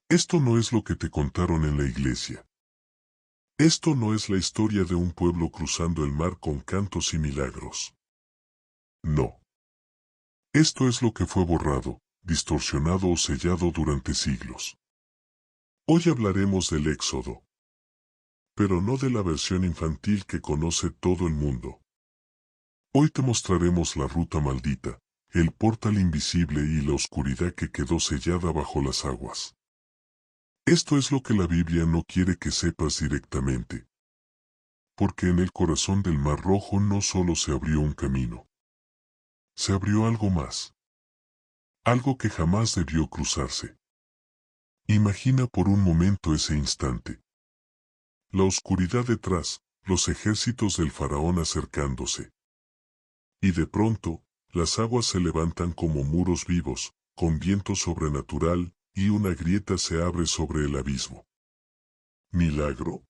Esto no es lo que te contaron en la iglesia. Esto no es la historia de un pueblo cruzando el mar con cantos y milagros. No. Esto es lo que fue borrado, distorsionado o sellado durante siglos. Hoy hablaremos del Éxodo. Pero no de la versión infantil que conoce todo el mundo. Hoy te mostraremos la ruta maldita, el portal invisible y la oscuridad que quedó sellada bajo las aguas. Esto es lo que la Biblia no quiere que sepas directamente. Porque en el corazón del Mar Rojo no solo se abrió un camino. Se abrió algo más. Algo que jamás debió cruzarse. Imagina por un momento ese instante. La oscuridad detrás, los ejércitos del faraón acercándose. Y de pronto, las aguas se levantan como muros vivos, con viento sobrenatural, y una grieta se abre sobre el abismo. ¿Milagro?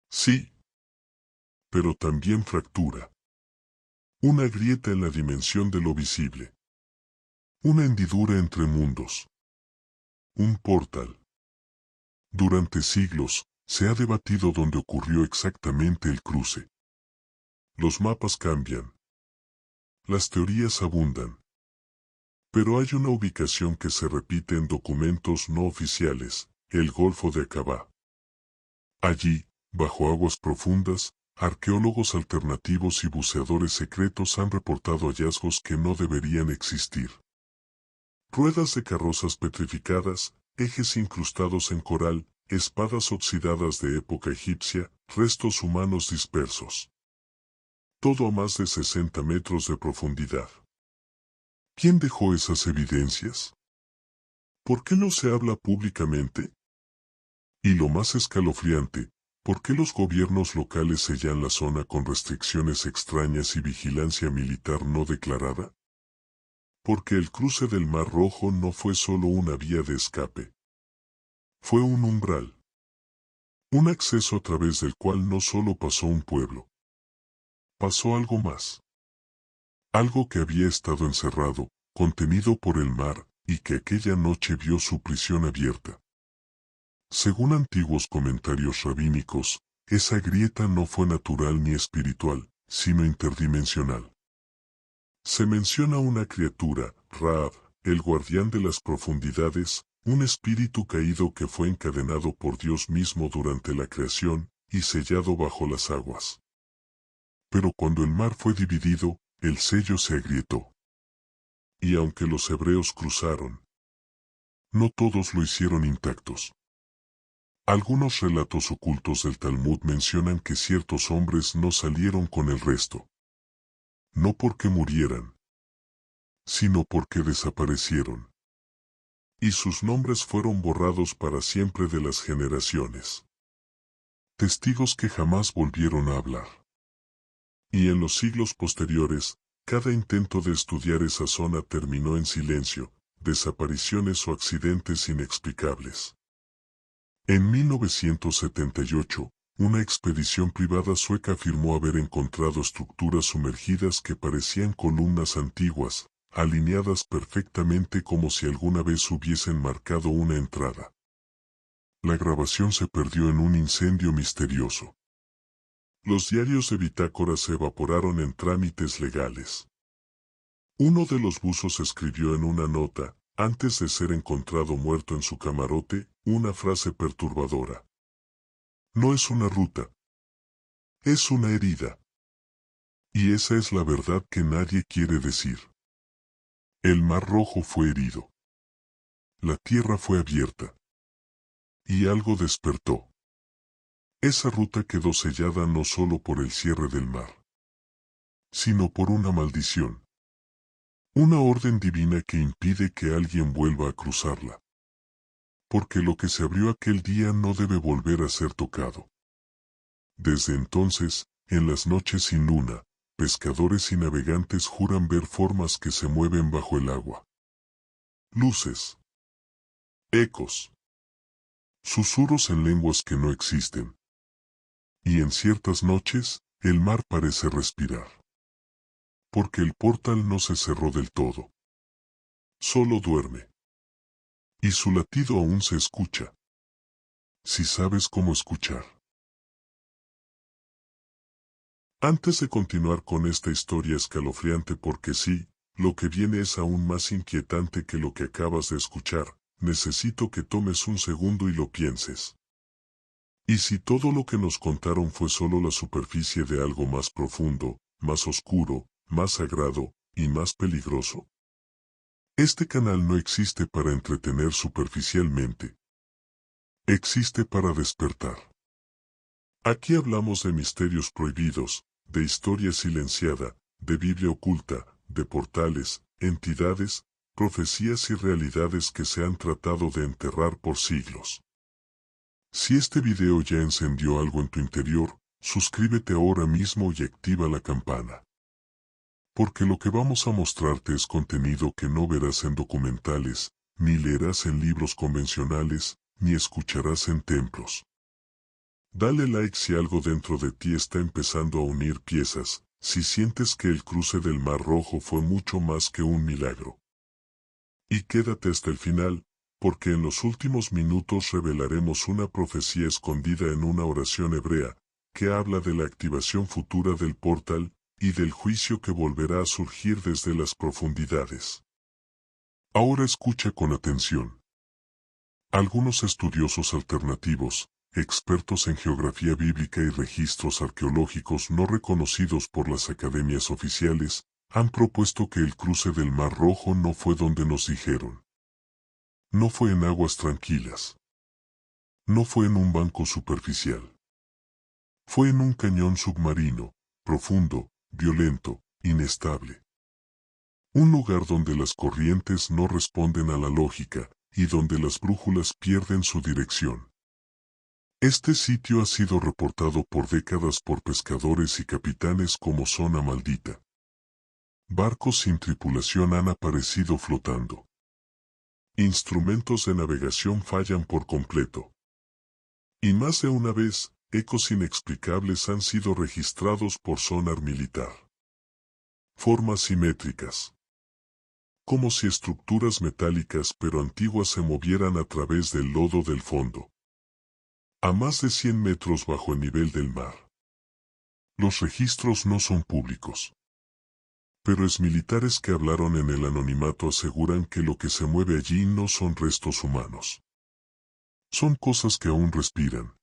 Sí. Pero también fractura. Una grieta en la dimensión de lo visible. Una hendidura entre mundos. Un portal. Durante siglos, se ha debatido dónde ocurrió exactamente el cruce. Los mapas cambian. Las teorías abundan. Pero hay una ubicación que se repite en documentos no oficiales, el Golfo de Aqaba. Allí, bajo aguas profundas, arqueólogos alternativos y buceadores secretos han reportado hallazgos que no deberían existir. Ruedas de carrozas petrificadas, ejes incrustados en coral, espadas oxidadas de época egipcia, restos humanos dispersos. Todo a más de 60 metros de profundidad. ¿Quién dejó esas evidencias? ¿Por qué no se habla públicamente? Y lo más escalofriante, ¿por qué los gobiernos locales sellan la zona con restricciones extrañas y vigilancia militar no declarada? Porque el cruce del Mar Rojo no fue solo una vía de escape. Fue un umbral. Un acceso a través del cual no solo pasó un pueblo. Pasó algo más. Algo que había estado encerrado, contenido por el mar, y que aquella noche vio su prisión abierta. Según antiguos comentarios rabínicos, esa grieta no fue natural ni espiritual, sino interdimensional. Se menciona una criatura, Raab, el guardián de las profundidades, un espíritu caído que fue encadenado por Dios mismo durante la creación, y sellado bajo las aguas. Pero cuando el mar fue dividido, el sello se agrietó. Y aunque los hebreos cruzaron, no todos lo hicieron intactos. Algunos relatos ocultos del Talmud mencionan que ciertos hombres no salieron con el resto. No porque murieran, sino porque desaparecieron. Y sus nombres fueron borrados para siempre de las generaciones. Testigos que jamás volvieron a hablar. Y en los siglos posteriores, cada intento de estudiar esa zona terminó en silencio, desapariciones o accidentes inexplicables. En 1978, una expedición privada sueca afirmó haber encontrado estructuras sumergidas que parecían columnas antiguas, alineadas perfectamente como si alguna vez hubiesen marcado una entrada. La grabación se perdió en un incendio misterioso. Los diarios de bitácora se evaporaron en trámites legales. Uno de los buzos escribió en una nota, antes de ser encontrado muerto en su camarote, una frase perturbadora. No es una ruta. Es una herida. Y esa es la verdad que nadie quiere decir. El Mar Rojo fue herido. La tierra fue abierta. Y algo despertó. Esa ruta quedó sellada no solo por el cierre del mar, sino por una maldición. Una orden divina que impide que alguien vuelva a cruzarla. Porque lo que se abrió aquel día no debe volver a ser tocado. Desde entonces, en las noches sin luna, pescadores y navegantes juran ver formas que se mueven bajo el agua. Luces. Ecos. Susurros en lenguas que no existen. Y en ciertas noches, el mar parece respirar. Porque el portal no se cerró del todo. Solo duerme. Y su latido aún se escucha. Si sabes cómo escuchar. Antes de continuar con esta historia escalofriante, porque sí, lo que viene es aún más inquietante que lo que acabas de escuchar, necesito que tomes un segundo y lo pienses. ¿Y si todo lo que nos contaron fue solo la superficie de algo más profundo, más oscuro, más sagrado, y más peligroso? Este canal no existe para entretener superficialmente. Existe para despertar. Aquí hablamos de misterios prohibidos, de historia silenciada, de Biblia oculta, de portales, entidades, profecías y realidades que se han tratado de enterrar por siglos. Si este video ya encendió algo en tu interior, suscríbete ahora mismo y activa la campana. Porque lo que vamos a mostrarte es contenido que no verás en documentales, ni leerás en libros convencionales, ni escucharás en templos. Dale like si algo dentro de ti está empezando a unir piezas, si sientes que el cruce del Mar Rojo fue mucho más que un milagro. Y quédate hasta el final, porque en los últimos minutos revelaremos una profecía escondida en una oración hebrea, que habla de la activación futura del portal, y del juicio que volverá a surgir desde las profundidades. Ahora escucha con atención. Algunos estudiosos alternativos, expertos en geografía bíblica y registros arqueológicos no reconocidos por las academias oficiales, han propuesto que el cruce del Mar Rojo no fue donde nos dijeron. No fue en aguas tranquilas. No fue en un banco superficial. Fue en un cañón submarino, profundo, violento, inestable. Un lugar donde las corrientes no responden a la lógica, y donde las brújulas pierden su dirección. Este sitio ha sido reportado por décadas por pescadores y capitanes como zona maldita. Barcos sin tripulación han aparecido flotando. Instrumentos de navegación fallan por completo. Y más de una vez, ecos inexplicables han sido registrados por sonar militar. Formas simétricas. Como si estructuras metálicas pero antiguas se movieran a través del lodo del fondo. A más de 100 metros bajo el nivel del mar. Los registros no son públicos. Pero exmilitares que hablaron en el anonimato aseguran que lo que se mueve allí no son restos humanos. Son cosas que aún respiran.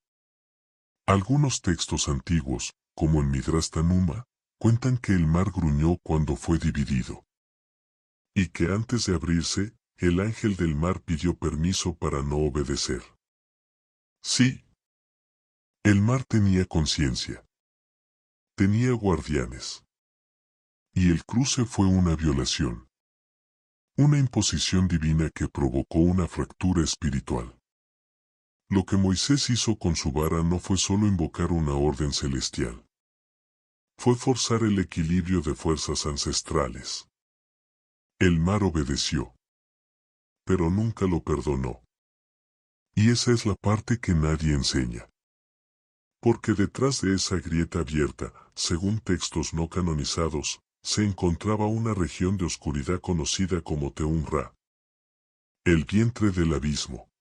Algunos textos antiguos, como en Midrash Tanuma, cuentan que el mar gruñó cuando fue dividido. Y que antes de abrirse, el ángel del mar pidió permiso para no obedecer. Sí. El mar tenía conciencia. Tenía guardianes. Y el cruce fue una violación. Una imposición divina que provocó una fractura espiritual. Lo que Moisés hizo con su vara no fue solo invocar una orden celestial. Fue forzar el equilibrio de fuerzas ancestrales. El mar obedeció. Pero nunca lo perdonó. Y esa es la parte que nadie enseña. Porque detrás de esa grieta abierta, según textos no canonizados, se encontraba una región de oscuridad conocida como Teum-Ra. El vientre del abismo.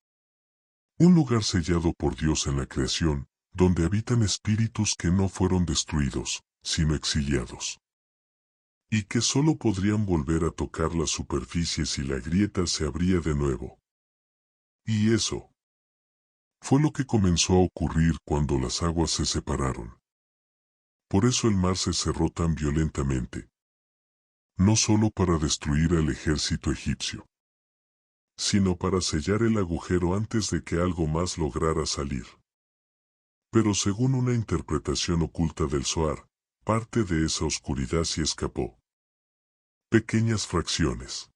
Un lugar sellado por Dios en la creación, donde habitan espíritus que no fueron destruidos, sino exiliados. Y que solo podrían volver a tocar la superficie si la grieta se abría de nuevo. Y eso fue lo que comenzó a ocurrir cuando las aguas se separaron. Por eso el mar se cerró tan violentamente. No solo para destruir al ejército egipcio, sino para sellar el agujero antes de que algo más lograra salir. Pero según una interpretación oculta del Zohar, parte de esa oscuridad sí escapó. Pequeñas fracciones.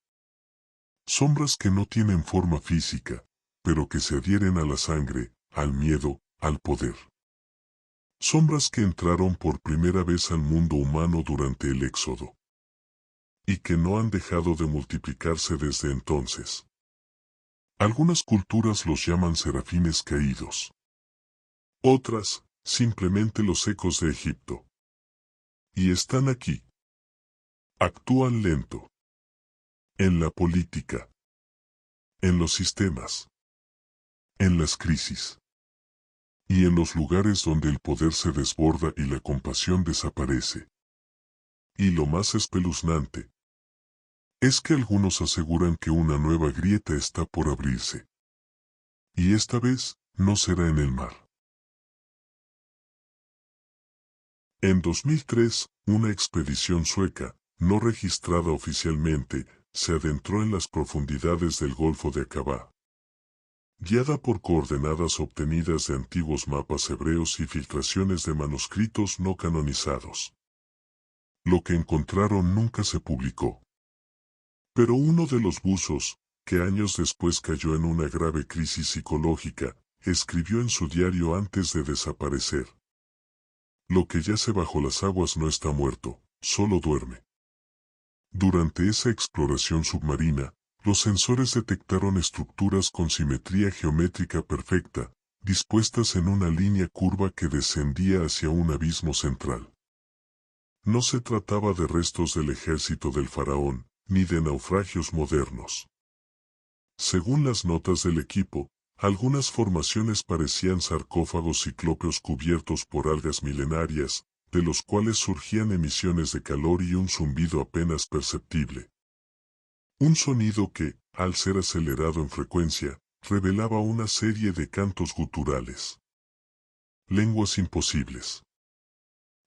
Sombras que no tienen forma física, pero que se adhieren a la sangre, al miedo, al poder. Sombras que entraron por primera vez al mundo humano durante el Éxodo. Y que no han dejado de multiplicarse desde entonces. Algunas culturas los llaman serafines caídos. Otras, simplemente los ecos de Egipto. Y están aquí. Actúan lento. En la política. en los sistemas, en las crisis, y en los lugares donde el poder se desborda y la compasión desaparece. Y lo más espeluznante es que algunos aseguran que una nueva grieta está por abrirse. Y esta vez, no será en el mar. En 2003, una expedición sueca, no registrada oficialmente, se adentró en las profundidades del Golfo de Aqaba. Guiada por coordenadas obtenidas de antiguos mapas hebreos y filtraciones de manuscritos no canonizados. Lo que encontraron nunca se publicó. Pero uno de los buzos, que años después cayó en una grave crisis psicológica, escribió en su diario antes de desaparecer: lo que yace bajo las aguas no está muerto, solo duerme. Durante esa exploración submarina, los sensores detectaron estructuras con simetría geométrica perfecta, dispuestas en una línea curva que descendía hacia un abismo central. No se trataba de restos del ejército del faraón, ni de naufragios modernos. Según las notas del equipo, algunas formaciones parecían sarcófagos ciclópeos cubiertos por algas milenarias, de los cuales surgían emisiones de calor y un zumbido apenas perceptible. Un sonido que, al ser acelerado en frecuencia, revelaba una serie de cantos guturales. Lenguas imposibles.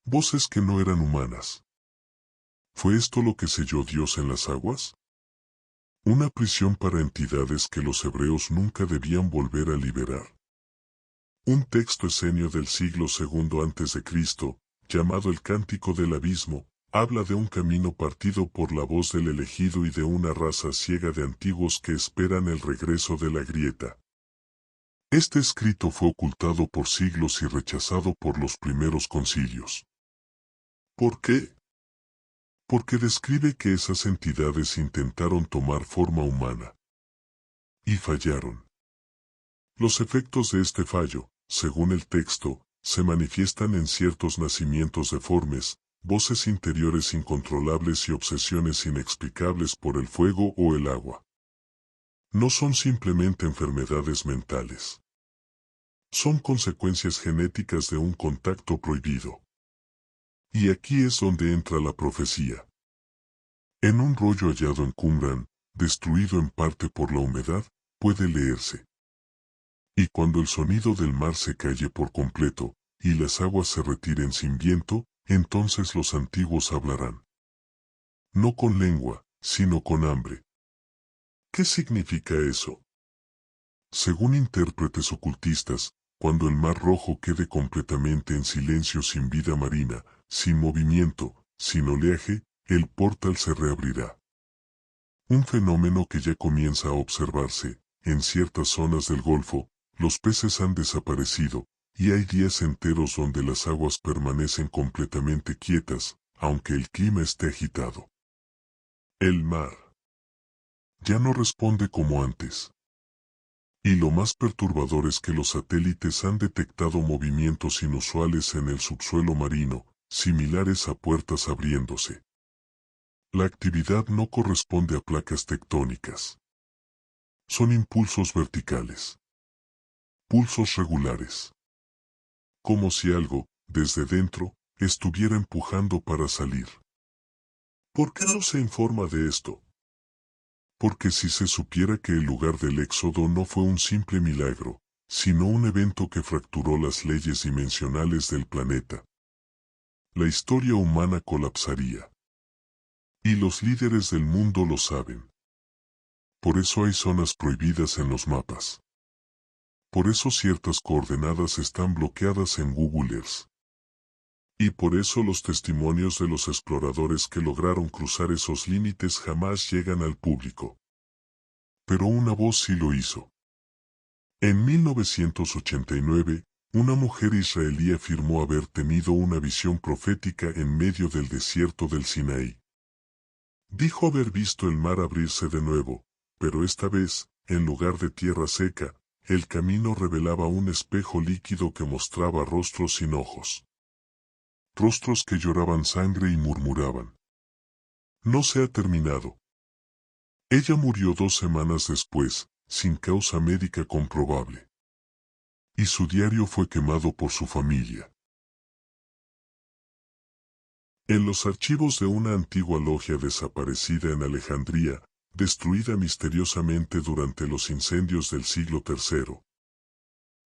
Voces que no eran humanas. ¿Fue esto lo que selló Dios en las aguas? Una prisión para entidades que los hebreos nunca debían volver a liberar. Un texto esenio del siglo II a.C., llamado el Cántico del Abismo, habla de un camino partido por la voz del elegido y de una raza ciega de antiguos que esperan el regreso de la grieta. Este escrito fue ocultado por siglos y rechazado por los primeros concilios. ¿Por qué? Porque describe que esas entidades intentaron tomar forma humana. Y fallaron. Los efectos de este fallo, según el texto, se manifiestan en ciertos nacimientos deformes, voces interiores incontrolables y obsesiones inexplicables por el fuego o el agua. No son simplemente enfermedades mentales. Son consecuencias genéticas de un contacto prohibido. Y aquí es donde entra la profecía. En un rollo hallado en Qumran, destruido en parte por la humedad, puede leerse: y cuando el sonido del mar se calle por completo, y las aguas se retiren sin viento, entonces los antiguos hablarán. No con lengua, sino con hambre. ¿Qué significa eso? Según intérpretes ocultistas, cuando el mar rojo quede completamente en silencio, sin vida marina, sin movimiento, sin oleaje, el portal se reabrirá. Un fenómeno que ya comienza a observarse. En ciertas zonas del Golfo, los peces han desaparecido, y hay días enteros donde las aguas permanecen completamente quietas, aunque el clima esté agitado. El mar ya no responde como antes. Y lo más perturbador es que los satélites han detectado movimientos inusuales en el subsuelo marino, similares a puertas abriéndose. La actividad no corresponde a placas tectónicas. Son impulsos verticales. Pulsos regulares. Como si algo, desde dentro, estuviera empujando para salir. ¿Por qué no se informa de esto? Porque si se supiera que el lugar del éxodo no fue un simple milagro, sino un evento que fracturó las leyes dimensionales del planeta, la historia humana colapsaría. Y los líderes del mundo lo saben. Por eso hay zonas prohibidas en los mapas. Por eso ciertas coordenadas están bloqueadas en Google Earth. Y por eso los testimonios de los exploradores que lograron cruzar esos límites jamás llegan al público. Pero una voz sí lo hizo. En 1989, una mujer israelí afirmó haber tenido una visión profética en medio del desierto del Sinaí. Dijo haber visto el mar abrirse de nuevo, pero esta vez, en lugar de tierra seca, el camino revelaba un espejo líquido que mostraba rostros sin ojos. Rostros que lloraban sangre y murmuraban: no se ha terminado. Ella murió 2 semanas después, sin causa médica comprobable. Y su diario fue quemado por su familia. En los archivos de una antigua logia desaparecida en Alejandría, destruida misteriosamente durante los incendios del siglo III,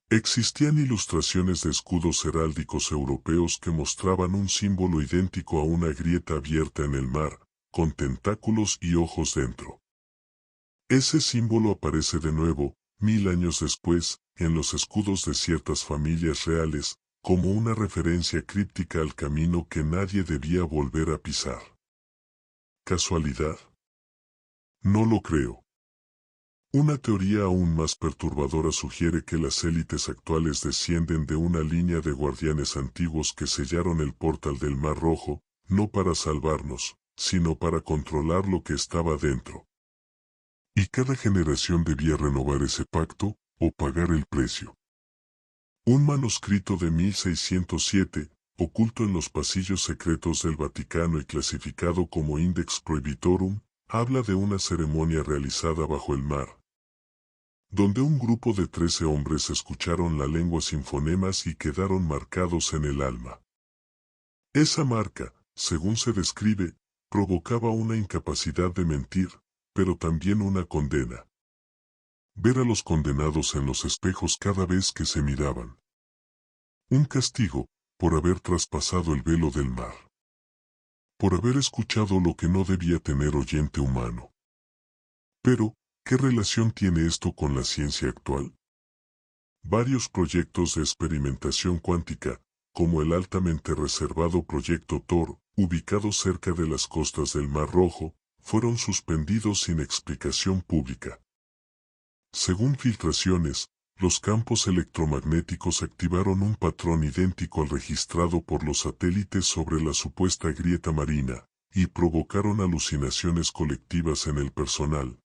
existían ilustraciones de escudos heráldicos europeos que mostraban un símbolo idéntico a una grieta abierta en el mar, con tentáculos y ojos dentro. Ese símbolo aparece de nuevo, 1000 años después, en los escudos de ciertas familias reales, como una referencia críptica al camino que nadie debía volver a pisar. ¿Casualidad? No lo creo. Una teoría aún más perturbadora sugiere que las élites actuales descienden de una línea de guardianes antiguos que sellaron el portal del Mar Rojo, no para salvarnos, sino para controlar lo que estaba dentro. Y cada generación debía renovar ese pacto, o pagar el precio. Un manuscrito de 1607, oculto en los pasillos secretos del Vaticano y clasificado como Index Prohibitorum, habla de una ceremonia realizada bajo el mar, donde un grupo de 13 hombres escucharon la lengua sin fonemas y quedaron marcados en el alma. Esa marca, según se describe, provocaba una incapacidad de mentir, pero también una condena. Ver a los condenados en los espejos cada vez que se miraban. Un castigo, por haber traspasado el velo del mar. Por haber escuchado lo que no debía tener oyente humano. Pero, ¿qué relación tiene esto con la ciencia actual? Varios proyectos de experimentación cuántica, como el altamente reservado Proyecto Thor, ubicado cerca de las costas del Mar Rojo, fueron suspendidos sin explicación pública. Según filtraciones, los campos electromagnéticos activaron un patrón idéntico al registrado por los satélites sobre la supuesta grieta marina, y provocaron alucinaciones colectivas en el personal.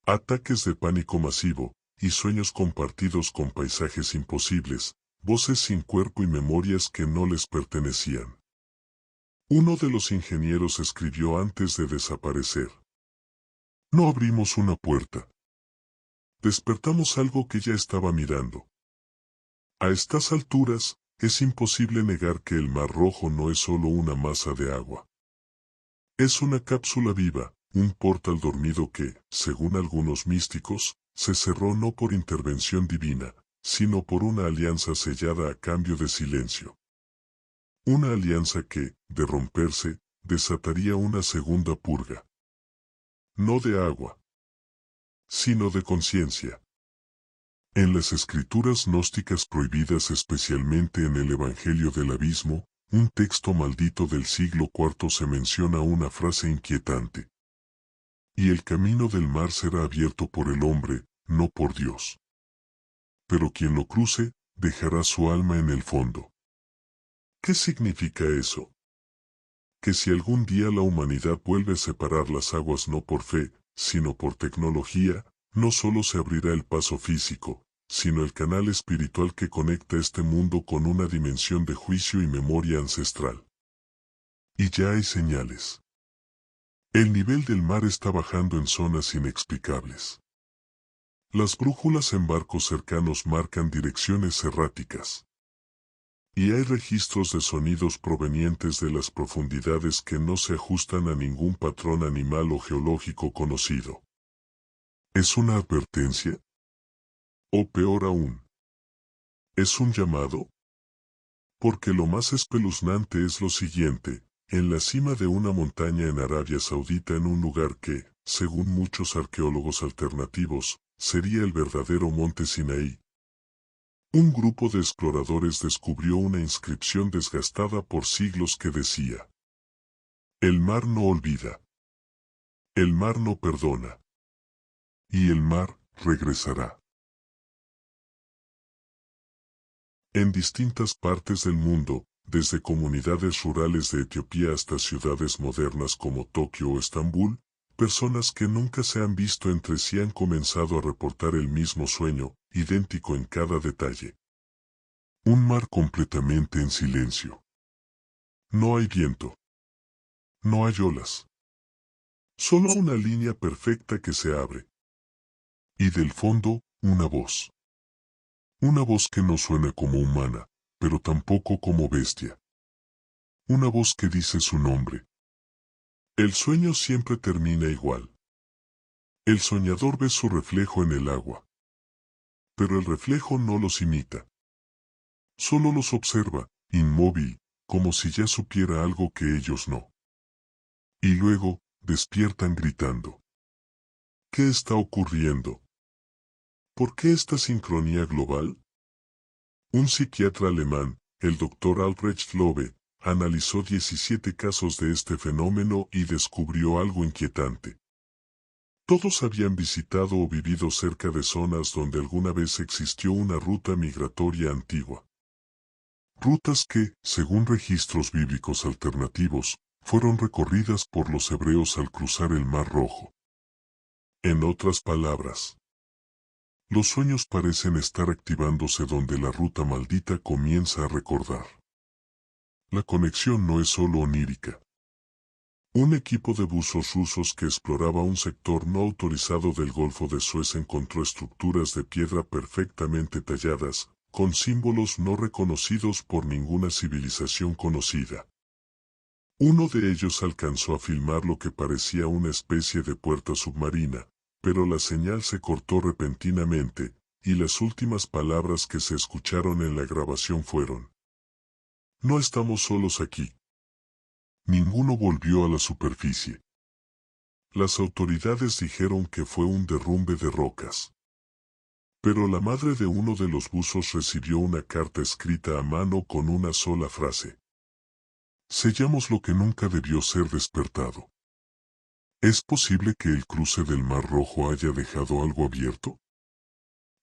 Ataques de pánico masivo, y sueños compartidos con paisajes imposibles, voces sin cuerpo y memorias que no les pertenecían. Uno de los ingenieros escribió antes de desaparecer: "No abrimos una puerta. Despertamos algo que ya estaba mirando". A estas alturas, es imposible negar que el Mar Rojo no es solo una masa de agua. Es una cápsula viva, un portal dormido que, según algunos místicos, se cerró no por intervención divina, sino por una alianza sellada a cambio de silencio. Una alianza que, de romperse, desataría una segunda purga. No de agua, sino de conciencia. En las escrituras gnósticas prohibidas, especialmente en el Evangelio del Abismo, un texto maldito del siglo IV, se menciona una frase inquietante: "Y el camino del mar será abierto por el hombre, no por Dios. Pero quien lo cruce, dejará su alma en el fondo". ¿Qué significa eso? Que si algún día la humanidad vuelve a separar las aguas no por fe, sino por tecnología, no solo se abrirá el paso físico, sino el canal espiritual que conecta este mundo con una dimensión de juicio y memoria ancestral. Y ya hay señales. El nivel del mar está bajando en zonas inexplicables. Las brújulas en barcos cercanos marcan direcciones erráticas. Y hay registros de sonidos provenientes de las profundidades que no se ajustan a ningún patrón animal o geológico conocido. ¿Es una advertencia? O peor aún, ¿es un llamado? Porque lo más espeluznante es lo siguiente: en la cima de una montaña en Arabia Saudita, en un lugar que, según muchos arqueólogos alternativos, sería el verdadero monte Sinaí, un grupo de exploradores descubrió una inscripción desgastada por siglos que decía: "El mar no olvida. El mar no perdona. Y el mar regresará". En distintas partes del mundo, desde comunidades rurales de Etiopía hasta ciudades modernas como Tokio o Estambul, personas que nunca se han visto entre sí han comenzado a reportar el mismo sueño, idéntico en cada detalle. Un mar completamente en silencio. No hay viento. No hay olas. Solo una línea perfecta que se abre. Y Y del fondo, una voz. Una voz que no suena como humana, pero tampoco como bestia. Una voz que dice su nombre. El sueño siempre termina igual. El soñador ve su reflejo en el agua. Pero el reflejo no los imita. Solo los observa, inmóvil, como si ya supiera algo que ellos no. Y luego, despiertan gritando. ¿Qué está ocurriendo? ¿Por qué esta sincronía global? Un psiquiatra alemán, el Dr. Albrecht Lobe, analizó 17 casos de este fenómeno y descubrió algo inquietante. Todos habían visitado o vivido cerca de zonas donde alguna vez existió una ruta migratoria antigua. Rutas que, según registros bíblicos alternativos, fueron recorridas por los hebreos al cruzar el Mar Rojo. En otras palabras, los sueños parecen estar activándose donde la ruta maldita comienza a recordar. La conexión no es solo onírica. Un equipo de buzos rusos que exploraba un sector no autorizado del Golfo de Suez encontró estructuras de piedra perfectamente talladas, con símbolos no reconocidos por ninguna civilización conocida. Uno de ellos alcanzó a filmar lo que parecía una especie de puerta submarina, pero la señal se cortó repentinamente, y las últimas palabras que se escucharon en la grabación fueron: "No estamos solos aquí". Ninguno volvió a la superficie. Las autoridades dijeron que fue un derrumbe de rocas. Pero la madre de uno de los buzos recibió una carta escrita a mano con una sola frase: "Sellamos lo que nunca debió ser despertado". ¿Es posible que el cruce del Mar Rojo haya dejado algo abierto?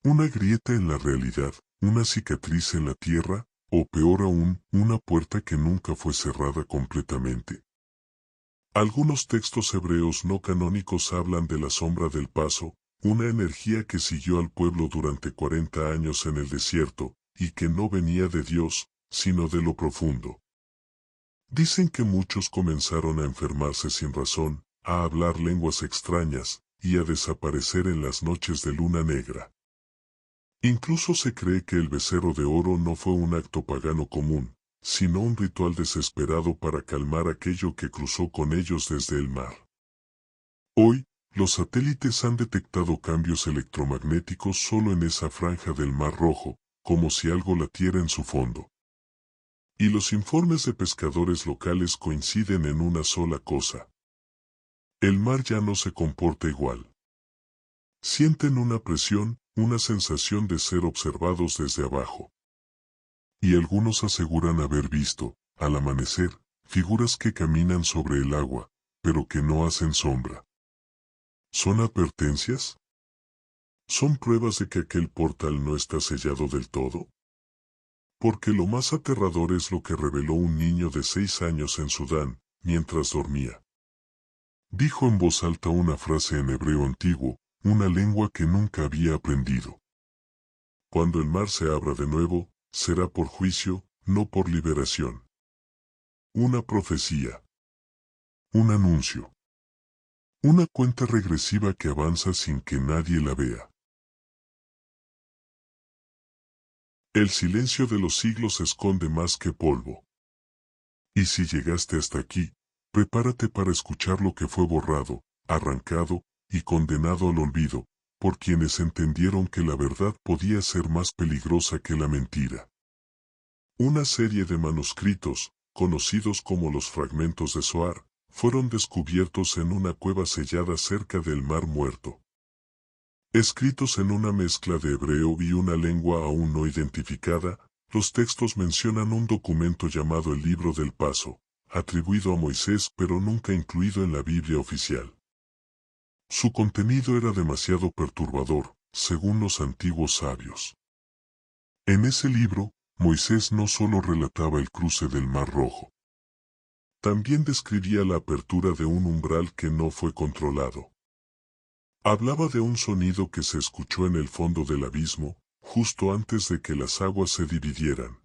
¿Una grieta en la realidad, una cicatriz en la tierra, o peor aún, una puerta que nunca fue cerrada completamente? Algunos textos hebreos no canónicos hablan de la sombra del paso, una energía que siguió al pueblo durante 40 años en el desierto, y que no venía de Dios, sino de lo profundo. Dicen que muchos comenzaron a enfermarse sin razón, a hablar lenguas extrañas, y a desaparecer en las noches de luna negra. Incluso se cree que el becerro de oro no fue un acto pagano común, sino un ritual desesperado para calmar aquello que cruzó con ellos desde el mar. Hoy, los satélites han detectado cambios electromagnéticos solo en esa franja del Mar Rojo, como si algo latiera en su fondo. Y los informes de pescadores locales coinciden en una sola cosa: el mar ya no se comporta igual. Sienten una presión, una sensación de ser observados desde abajo. Y algunos aseguran haber visto, al amanecer, figuras que caminan sobre el agua, pero que no hacen sombra. ¿Son advertencias? ¿Son pruebas de que aquel portal no está sellado del todo? Porque lo más aterrador es lo que reveló un niño de 6 años en Sudán, mientras dormía. Dijo en voz alta una frase en hebreo antiguo, una lengua que nunca había aprendido. Cuando el mar se abra de nuevo, será por juicio, no por liberación. Una profecía. Un anuncio. Una cuenta regresiva que avanza sin que nadie la vea. El silencio de los siglos esconde más que polvo. Y si llegaste hasta aquí, prepárate para escuchar lo que fue borrado, arrancado y condenado al olvido, por quienes entendieron que la verdad podía ser más peligrosa que la mentira. Una serie de manuscritos, conocidos como los fragmentos de Zohar, fueron descubiertos en una cueva sellada cerca del Mar Muerto. Escritos en una mezcla de hebreo y una lengua aún no identificada, los textos mencionan un documento llamado el Libro del Paso, atribuido a Moisés pero nunca incluido en la Biblia oficial. Su contenido era demasiado perturbador, según los antiguos sabios. En ese libro, Moisés no solo relataba el cruce del Mar Rojo. También describía la apertura de un umbral que no fue controlado. Hablaba de un sonido que se escuchó en el fondo del abismo, justo antes de que las aguas se dividieran.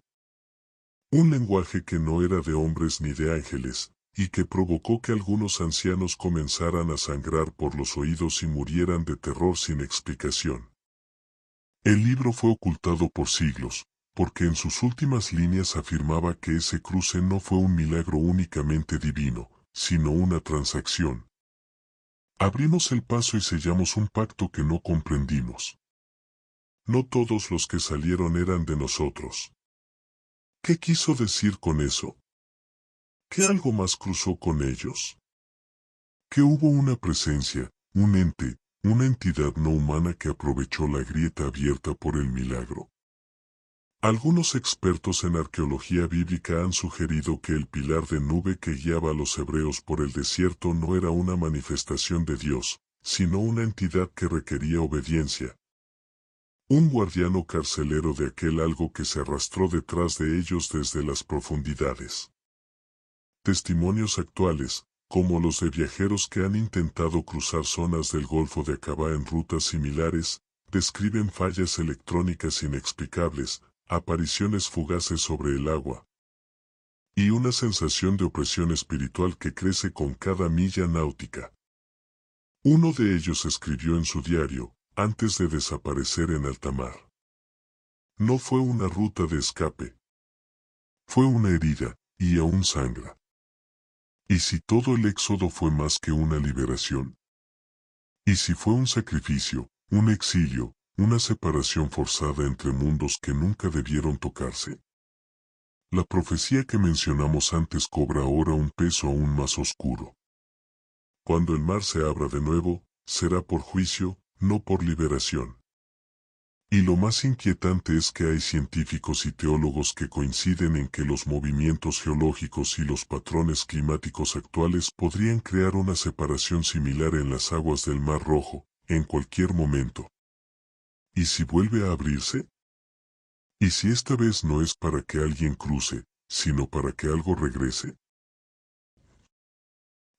Un lenguaje que no era de hombres ni de ángeles, y que provocó que algunos ancianos comenzaran a sangrar por los oídos y murieran de terror sin explicación. El libro fue ocultado por siglos, porque en sus últimas líneas afirmaba que ese cruce no fue un milagro únicamente divino, sino una transacción. Abrimos el paso y sellamos un pacto que no comprendimos. No todos los que salieron eran de nosotros. ¿Qué quiso decir con eso? ¿Qué algo más cruzó con ellos? Que hubo una presencia, un ente, una entidad no humana que aprovechó la grieta abierta por el milagro. Algunos expertos en arqueología bíblica han sugerido que el pilar de nube que guiaba a los hebreos por el desierto no era una manifestación de Dios, sino una entidad que requería obediencia. Un guardiano carcelero de aquel algo que se arrastró detrás de ellos desde las profundidades. Testimonios actuales, como los de viajeros que han intentado cruzar zonas del Golfo de Aqaba en rutas similares, describen fallas electrónicas inexplicables, apariciones fugaces sobre el agua, y una sensación de opresión espiritual que crece con cada milla náutica. Uno de ellos escribió en su diario, antes de desaparecer en alta mar. No fue una ruta de escape. Fue una herida, y aún sangra. ¿Y si todo el éxodo fue más que una liberación? ¿Y si fue un sacrificio, un exilio, una separación forzada entre mundos que nunca debieron tocarse? La profecía que mencionamos antes cobra ahora un peso aún más oscuro. Cuando el mar se abra de nuevo, será por juicio, no por liberación. Y lo más inquietante es que hay científicos y teólogos que coinciden en que los movimientos geológicos y los patrones climáticos actuales podrían crear una separación similar en las aguas del Mar Rojo, en cualquier momento. ¿Y si vuelve a abrirse? ¿Y si esta vez no es para que alguien cruce, sino para que algo regrese?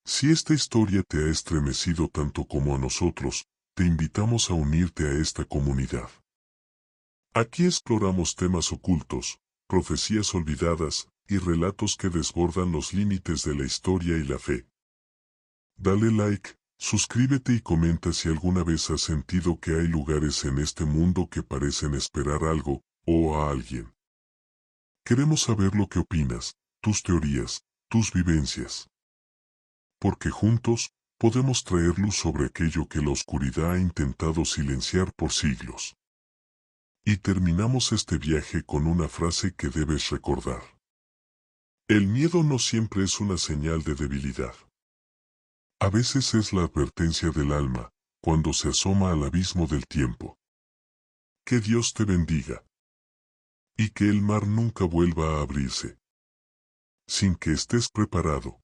Si esta historia te ha estremecido tanto como a nosotros, te invitamos a unirte a esta comunidad. Aquí exploramos temas ocultos, profecías olvidadas, y relatos que desbordan los límites de la historia y la fe. Dale like, suscríbete y comenta si alguna vez has sentido que hay lugares en este mundo que parecen esperar algo, o a alguien. Queremos saber lo que opinas, tus teorías, tus vivencias. Porque juntos, podemos traer luz sobre aquello que la oscuridad ha intentado silenciar por siglos. Y terminamos este viaje con una frase que debes recordar. El miedo no siempre es una señal de debilidad. A veces es la advertencia del alma, cuando se asoma al abismo del tiempo. Que Dios te bendiga. Y que el mar nunca vuelva a abrirse. Sin que estés preparado.